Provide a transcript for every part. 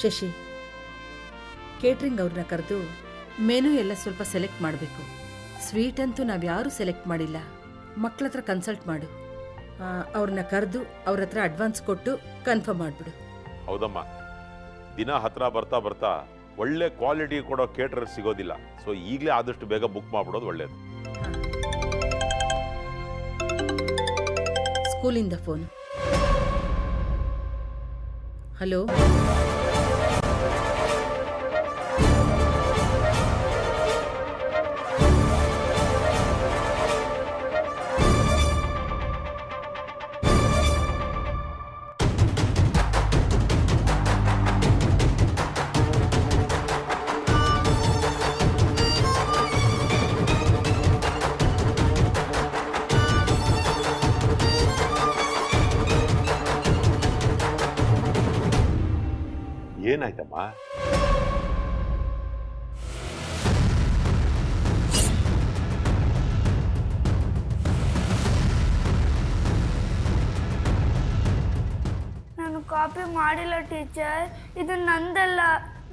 Shashi, catering ಅವ್ರನ್ನ ಕರೆದು menu ಎಲ್ಲ ಸ್ವಲ್ಪ ಸೆಲೆಕ್ಟ್ ಮಾಡಬೇಕು. ಸ್ವೀಟ್ ಅಂತೂ ನಾವ್ಯಾರೂ ಸೆಲೆಕ್ಟ್ ಮಾಡಿಲ್ಲ. ಮಕ್ಕಳ ಹತ್ರ ಕನ್ಸಲ್ಟ್ ಮಾಡು. ಅವ್ರನ್ನ ಕರೆದು ಅವ್ರ ಹತ್ರ ಅಡ್ವಾನ್ಸ್ ಕೊಟ್ಟು ಕನ್ಫರ್ಮ್ ಮಾಡಿಬಿಡು. ಹೌದಮ್ಮ, ದಿನ ಹತ್ರ ಬರ್ತಾ ಬರ್ತಾ ಒಳ್ಳೆ ಕ್ವಾಲಿಟಿ ಕೊಡೋ ಕೇಟರರ್ ಸಿಗೋದಿಲ್ಲ. ಸೊ ಈಗಲೇ ಆದಷ್ಟು ಬೇಗ ಬುಕ್ ಮಾಡ್ಬಿಡೋದು ಒಳ್ಳೇದು. ಸ್ಕೂಲಿಂದ ಫೋನ್. ಹಲೋ, ಏನಾಯ್ತಮ್ಮ? ನಾನು ಕಾಪಿ ಮಾಡಿಲ್ಲ ಟೀಚರ್, ಇದು ನಂದಲ್ಲ.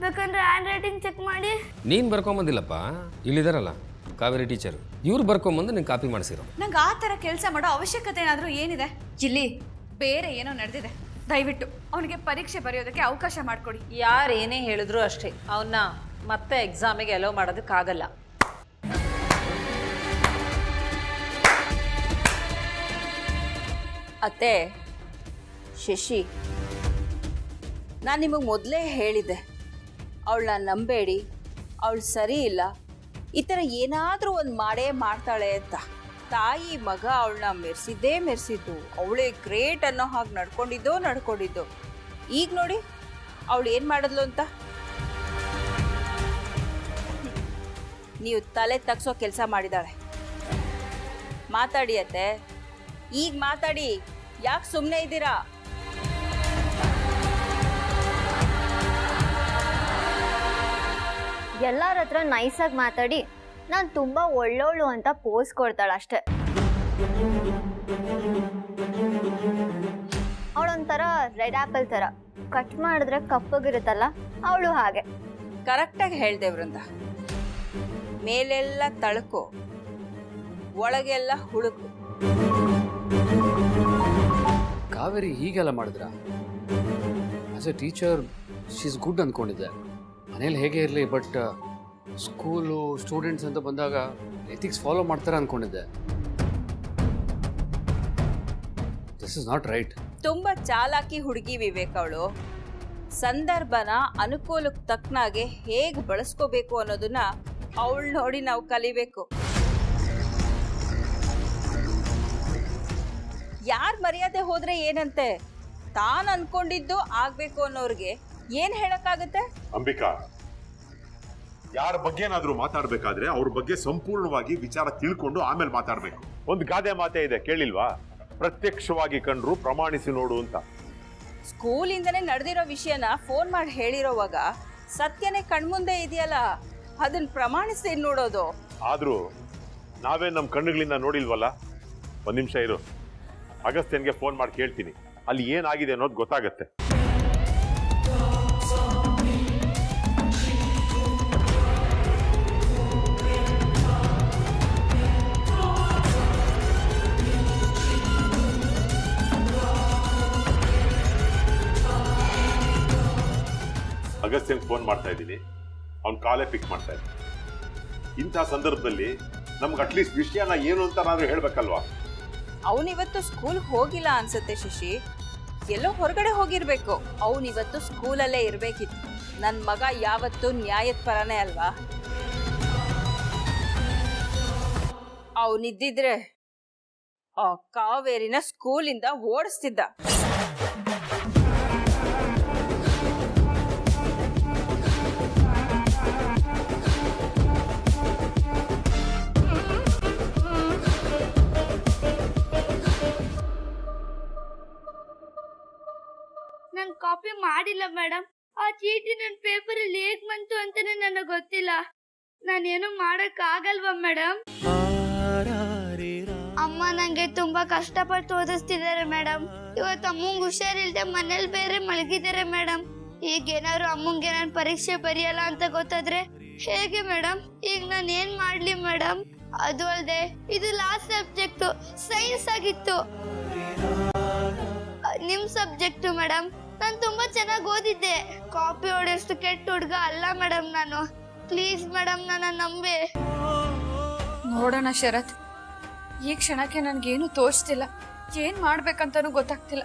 ಬೇಕಂದ್ರೆ ಹ್ಯಾಂಡ್ ರೈಟಿಂಗ್ ಚೆಕ್ ಮಾಡಿ. ನೀನು ಬರ್ಕೊಂಬಂದಿಲ್ಲಪ್ಪ, ಇಲ್ಲಿದಾರಲ್ಲ ಕಾವೇರಿ ಟೀಚರ್, ಇವ್ರು ಬರ್ಕೊಂಬಂದು ನೀನು ಕಾಪಿ ಮಾಡಿಸಿರೋ. ನಂಗೆ ಆ ಥರ ಕೆಲಸ ಮಾಡೋ ಅವಶ್ಯಕತೆ ಏನಾದರೂ ಏನಿದೆ? ಇಲ್ಲಿ ಬೇರೆ ಏನೋ ನಡೆದಿದೆ. ದಯವಿಟ್ಟು ಅವನಿಗೆ ಪರೀಕ್ಷೆ ಬರೆಯೋದಕ್ಕೆ ಅವಕಾಶ ಮಾಡಿಕೊಡಿ. ಯಾರು ಏನೇ ಹೇಳಿದ್ರು ಅಷ್ಟೇ, ಅವನ್ನ ಮತ್ತೆ ಎಕ್ಸಾಮಿಗೆ ಅಲೋ ಮಾಡೋದಕ್ಕಾಗಲ್ಲ. ಅತ್ತೆ ಶಶಿ, ನಾನು ನಿಮಗೆ ಮೊದಲೇ ಹೇಳಿದ್ದೆ, ಅವಳನ್ನ ನಂಬೇಡಿ, ಅವಳು ಸರಿ ಇಲ್ಲ, ಈ ಥರ ಏನಾದರೂ ಒಂದು ಮಾಡೇ ಮಾಡ್ತಾಳೆ ಅಂತ. ತಾಯಿ ಮಗ ಅವಳನ್ನ ಮೆರೆಸಿದ್ದು, ಅವಳೇ ಗ್ರೇಟ್ ಅನ್ನೋ ಹಾಗೆ ನಡ್ಕೊಂಡಿದ್ದು. ಈಗ ನೋಡಿ ಅವಳು ಏನು ಮಾಡಿದ್ಲು ಅಂತ. ನೀವು ತಲೆ ತಗ್ಸೋ ಕೆಲಸ ಮಾಡಿದಾಳೆ. ಮಾತಾಡಿ ಅತ್ತೆ, ಈಗ ಮಾತಾಡಿ, ಯಾಕೆ ಸುಮ್ಮನೆ ಇದ್ದೀರಾ? ಎಲ್ಲರ ಹತ್ರ ನೈಸಾಗಿ ಮಾತಾಡಿ ನಾನು ತುಂಬ ಒಳ್ಳೋಳು ಅಂತ ಪೋಸ್ ಕೊಡ್ತಾಳೆ ಅಷ್ಟೆ. ಅವಳೊಂಥರ ರೆಡ್ ಆ್ಯಪಲ್ ಥರ, ಕಟ್ ಮಾಡಿದ್ರೆ ಕಪ್ಪಗಿರುತ್ತಲ್ಲ, ಅವಳು ಹಾಗೆ. ಕರೆಕ್ಟಾಗಿ ಹೇಳ್ದೆ ವೃಂದ. ಮೇಲೆಲ್ಲ ತಳಕು, ಒಳಗೆಲ್ಲ ಹುಳುಕು. ಕಾವೇರಿ ಹೀಗೆಲ್ಲ ಮಾಡಿದ್ರ? As A teacher she is good ಅಂದ್ಕೊಂಡಿದ್ದೆ. ಮನೇಲಿ ಹೇಗೆ ಇರಲಿ, ಬಟ್ ಸ್ಕೂಲು ಸ್ಟೂಡೆಂಟ್ಸ್ ಅಂತ ಬಂದಾಗ ಎಥಿಕ್ಸ್ ಫಾಲೋ ಮಾಡ್ತಾರೆ ಅಂದ್ಕೊಂಡಿದ್ದೆ. This is not right. ತುಂಬ ಚಾಲಾಕಿ ಹುಡುಗಿ ವಿವೇಕ್ ಅವಳು. ಸಂದರ್ಭನ ಅನುಕೂಲಕ್ಕೆ ತಕ್ಕನಾಗೆ ಹೇಗೆ ಬಳಸ್ಕೋಬೇಕು ಅನ್ನೋದನ್ನ ಅವಳು ನೋಡಿ ನಾವು ಕಲಿಬೇಕು. ಯಾರು ಮರ್ಯಾದೆ ಹೋದ್ರೆ ಏನಂತೆ, ತಾನು ಅನ್ಕೊಂಡಿದ್ದು ಆಗ್ಬೇಕು ಅನ್ನೋರ್ಗೆ ಏನ್ ಹೇಳಕ್ಕಾಗತ್ತೆ? ಅಂಬಿಕಾ, ಯಾರ ಬಗ್ಗೆ ಏನಾದ್ರೂ ಮಾತಾಡ್ಬೇಕಾದ್ರೆ ಅವ್ರ ಬಗ್ಗೆ ಸಂಪೂರ್ಣವಾಗಿ ವಿಚಾರ ತಿಳ್ಕೊಂಡು ಆಮೇಲೆ ಮಾತಾಡ್ಬೇಕು. ಒಂದು ಗಾದೆ ಮಾತೇ ಇದೆ, ಕೇಳಿಲ್ವಾ? ಪ್ರತ್ಯಕ್ಷವಾಗಿ ಕಂಡ್ರು ಪ್ರಮಾಣಿಸಿ ನೋಡು ಅಂತ. ಸ್ಕೂಲಿಂದನೇ ನಡೆದಿರೋ ವಿಷಯನ ಫೋನ್ ಮಾಡಿ ಹೇಳಿರೋವಾಗ ಸತ್ಯನೇ ಕಣ್ಮುಂದೆ ಇದೆಯಲ್ಲ, ಅದನ್ನ ಪ್ರಮಾಣಿಸಿ ನೋಡೋದು. ಆದ್ರೂ ನಾವೇ ನಮ್ಮ ಕಣ್ಣುಗಳಿಂದ ನೋಡಿಲ್ವಲ್ಲ. ಒಂದ್ ನಿಮಿಷ ಇರು, ಅಗಸ್ತ್ಯನ್ಗೆ ಫೋನ್ ಮಾಡಿ ಕೇಳ್ತೀನಿ, ಅಲ್ಲಿ ಏನಾಗಿದೆ ಅನ್ನೋದು ಗೊತ್ತಾಗತ್ತೆ. ಅಗಸ್ತ್ಯಂಗೆ ಫೋನ್ ಮಾಡ್ತಾ ಇದ್ದೀನಿ, ಅವ್ನ ಕಾಲೇ ಪಿಕ್ ಮಾಡ್ತಾ ಇದ್ದೀನಿ. ಇಂಥ ಸಂದರ್ಭದಲ್ಲಿ ನಮ್ಗೆ ಅಟ್ಲೀಸ್ಟ್ ವಿಷಯನ ಏನು ಅಂತ ನಾವು ಹೇಳ್ಬೇಕಲ್ವಾ? ಅವನಿವತ್ತು ಸ್ಕೂಲ್ಗೆ ಹೋಗಿಲ್ಲ ಅನ್ಸುತ್ತೆ ಶಶಿ, ಎಲ್ಲೋ ಹೊರಗಡೆ ಹೋಗಿರ್ಬೇಕು. ಅವನಿವತ್ತು ಸ್ಕೂಲಲ್ಲೇ ಇರ್ಬೇಕಿತ್ತು. ನನ್ನ ಮಗ ಯಾವತ್ತೂ ನ್ಯಾಯದ ಪರನೇ ಅಲ್ವಾ? ಅವನಿದ್ದಿದ್ರೆ ಆ ಕಾವೇರಿನ ಸ್ಕೂಲಿಂದ ಓಡಿಸ್ತಿದ್ದ. ನಾನು ಕಾಪಿ ಮಾಡಿಲ್ಲ ಮೇಡಮ್. ಆ ಚೀಟಿ ನನ್ನ ಪೇಪರಲ್ಲಿ ಹೇಗೆ ಬಂತು ಅಂತಾನೆ ನನಗೆ ಗೊತ್ತಿಲ್ಲ. ನಾನೇನು ಮಾಡಕ್ ಆಗಲ್ವಾ ಮೇಡಮ್? ಅಮ್ಮ ನಂಗೆ ತುಂಬಾ ಕಷ್ಟಪಟ್ಟು ಓದಿಸ್ತಿದ್ದಾರೆ ಮೇಡಮ್. ಇವತ್ತು ಅಮ್ಮಂಗೆ ಹುಷಾರಿಲ್ದೆ ಮನೇಲಿ ಬೇರೆ ಮಲಗಿದ್ದಾರೆ ಮೇಡಮ್. ಈಗ ಏನಾದ್ರು ಅಮ್ಮಂಗೆ ನಾನು ಪರೀಕ್ಷೆ ಬರೆಯಲ್ಲ ಅಂತ ಗೊತ್ತಾದ್ರೆ ಹೇಗೆ ಮೇಡಮ್? ಈಗ ನಾನು ಏನ್ ಮಾಡ್ಲಿ ಮೇಡಮ್? ಅದು ಅಲ್ಲದೆ ಇದು ಲಾಸ್ಟ್ ಸಬ್ಜೆಕ್ಟ್ ಸೈನ್ಸ್ ಆಗಿತ್ತು. ನಿಮ್ ಸಬ್ಜೆಕ್ಟ್ ಮೇಡಮ್. ನಾನು ತುಂಬಾ ಚೆನ್ನಾಗಿ ಓದಿದ್ದೆ. ಕಾಪಿ ಹೊಡೆಯಷ್ಟು ಕೆಟ್ಟ ಹುಡುಗ ಅಲ್ಲ ಮೇಡಮ್ ನಾನು. ಪ್ಲೀಸ್ ಮೇಡಮ್, ನನ್ನ ನಂಬಿ. ನೋಡೋಣ ಶರತ್, ಈ ಕ್ಷಣಕ್ಕೆ ನನಗೇನು ತೋಚ್ತಿಲ್ಲ, ಏನ್ ಮಾಡ್ಬೇಕಂತನೂ ಗೊತ್ತಾಗ್ತಿಲ್ಲ.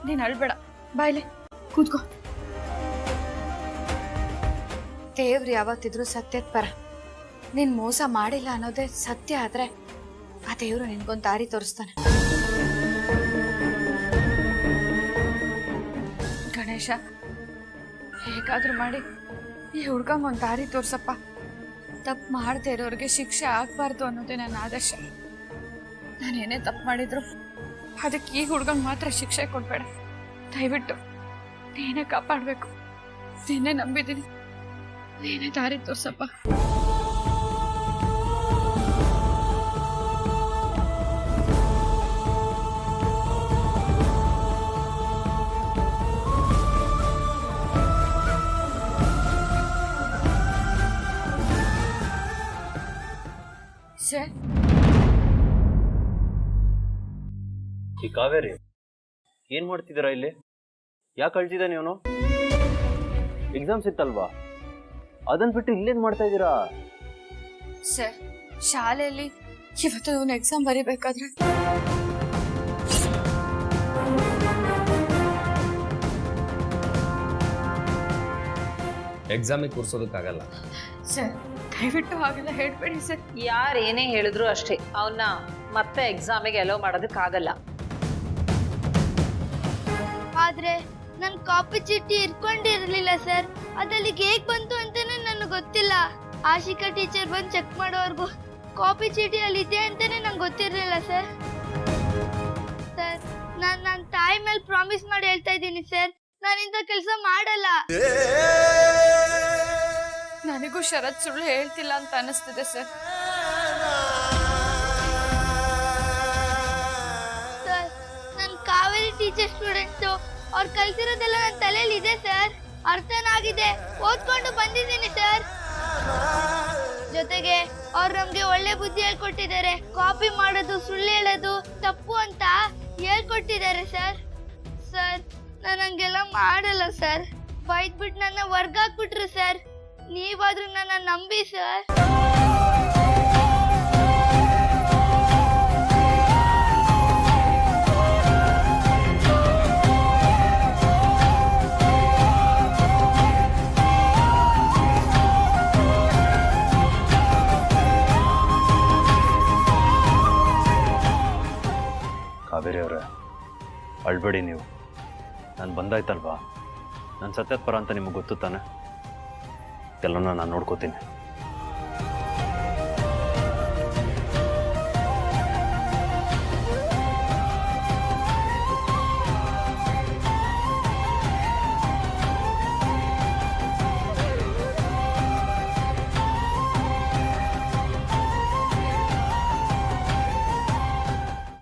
ನೀನ್ ಅಳ್ಬೇಡ, ಬಾಯ್ಲೆ ಕೂತ್ಕೋ. ದೇವ್ರು ಯಾವತ್ತಿದ್ರು ಸತ್ಯದ ಪರ. ನೀನ್ ಮೋಸ ಮಾಡಿಲ್ಲ ಅನ್ನೋದೇ ಸತ್ಯ ಆದ್ರೆ ಆ ದೇವ್ರು ನಿನ್ಗೊಂದು ದಾರಿ ತೋರಿಸ್ತಾನೆ. ಗಣೇಶ, ಹೇಗಾದ್ರೂ ಮಾಡಿ ಈ ಹುಡ್ಗಂಗೆ ಒಂದು ದಾರಿ ತೋರ್ಸಪ್ಪ. ತಪ್ಪು ಮಾಡದೇ ಇರೋರಿಗೆ ಶಿಕ್ಷೆ ಆಗ್ಬಾರ್ದು ಅನ್ನೋದೇ ನನ್ನ ಆದರ್ಶ. ನಾನೇನೇ ತಪ್ಪು ಮಾಡಿದ್ರು ಅದಕ್ಕೆ ಈ ಹುಡ್ಗಂಗೆ ಮಾತ್ರ ಶಿಕ್ಷೆ ಕೊಡ್ಬೇಡ. ದಯವಿಟ್ಟು ನೀನೇ ಕಾಪಾಡಬೇಕು. ನೀನೇ ನಂಬಿದ್ದೀನಿ, ನೀನೇ ದಾರಿ ತೋರ್ಸಪ್ಪ. ಸರ್, ಈ ಕಾವೇರಿ ಏನ್ ಮಾಡ್ತಿದ್ದೀರಾ ಇಲ್ಲಿ? ಯಾಕೆ ಅಳ್ತಿದ್ದಾನೆ ಇವನು? ಎಕ್ಸಾಮ್ಸ್ ಇತ್ತಲ್ವಾ, ಅದನ್ನ ಬಿಟ್ಟು ಇಲ್ಲೇನ್ ಮಾಡ್ತಾ ಇದ್ದೀರಾ? ಸರ್, ಶಾಲೆಯಲ್ಲಿ ಇವತ್ತು ಇವನು ಎಕ್ಸಾಮ್ ಬರೀಬೇಕಾದ್ರೆ ಎಕ್ಸಾಮಿಗೆ ಕೂರ್ಸೋದಕ್ಕಾಗಲ್ಲ. ಸರ್, ದಯವಿಟ್ಟು ಹಾಗೆಲ್ಲ ಹೇಳ್ಬೇಡಿ ಸರ್. ಯಾರು ಏನೇ ಹೇಳಿದ್ರು ಅಷ್ಟೇ, ಅವನ್ನ ಮತ್ತೆ ಎಕ್ಸಾಮಿಗೆ ಅಲೋ ಮಾಡೋದಕ್ಕಾಗಲ್ಲ. ಆದ್ರೆ ನನ್ ಕಾಪಿ ಚೀಟಿ ಇಟ್ಕೊಂಡಿರ್ಲಿಲ್ಲ ಸರ್. ಅದಲ್ಲಿಗೆ ಹೇಗ್ ಬಂತು ಅಂತಾನೆ ನನಗೆ ಗೊತ್ತಿಲ್ಲ. ಆಶಿಕಾ ಟೀಚರ್ ಬಂದು ಚೆಕ್ ಮಾಡೋವರೆಗೂ ಕಾಪಿ ಚೀಟಿ ಅಲ್ಲಿ ಇದೆ ಅಂತಾನೆ ನಂಗೆ ಗೊತ್ತಿರ್ಲಿಲ್ಲ ಸರ್. ಸರ್, ನನ್ನ ತಾಯಿ ಮೇಲೆ ಪ್ರಾಮಿಸ್ ಮಾಡಿ ಹೇಳ್ತಾ ಇದ್ದೀನಿ ಸರ್, ನಾನು ಇಂಥ ಕೆಲಸ ಮಾಡಲ್ಲ. ನನಗೂ ಶರತ್ ಸುಳ್ಳು ಹೇಳ್ತಿಲ್ಲ ಅಂತ ಅನಿಸ್ತಿದೆ ಸರ್. ಸರ್, ನನ್ ಕಾವೇರಿ ಟೀಚರ್ ಸ್ಟೂಡೆಂಟ್ಸು ಅವ್ರು ಕಲ್ಸಿರೋದೆಲ್ಲ ನನ್ನ ತಲೆಯಲ್ಲಿ ಇದೆ ಸರ್. ಅರ್ಥನಾಗಿದೆ, ಓದ್ಕೊಂಡು ಬಂದಿದ್ದೀನಿ ಸರ್. ಜೊತೆಗೆ ಅವ್ರು ನಮ್ಗೆ ಒಳ್ಳೆ ಬುದ್ಧಿ ಹೇಳ್ಕೊಟ್ಟಿದ್ದಾರೆ. ಕಾಪಿ ಮಾಡೋದು, ಸುಳ್ಳು ಹೇಳೋದು ತಪ್ಪು ಅಂತ ಹೇಳ್ಕೊಟ್ಟಿದ್ದಾರೆ ಸರ್. ಸರ್, ನಾನು ಹಂಗೆಲ್ಲ ಮಾಡಲ್ಲ ಸರ್. ಬೈದ್ಬಿಟ್ಟು ನನ್ನ ಹೊರ್ಗಾಕ್ಬಿಟ್ರು ಸರ್. ನೀವಾದ್ರೂ ನನ್ನ ನಂಬಿ ಸರ್. ಕಾವೇರಿ ಅವರೇ, ಅಳ್ಬೇಡಿ ನೀವು. ನಾನು ಬಂದಾಯ್ತಲ್ವಾ, ನಾನು ಸತ್ಯದ ಪರ ಅಂತ ನಿಮಗೆ ಗೊತ್ತು ತಾನೆ. ಎಲ್ಲನೂ ನಾನು ನೋಡ್ಕೋತೀನಿ.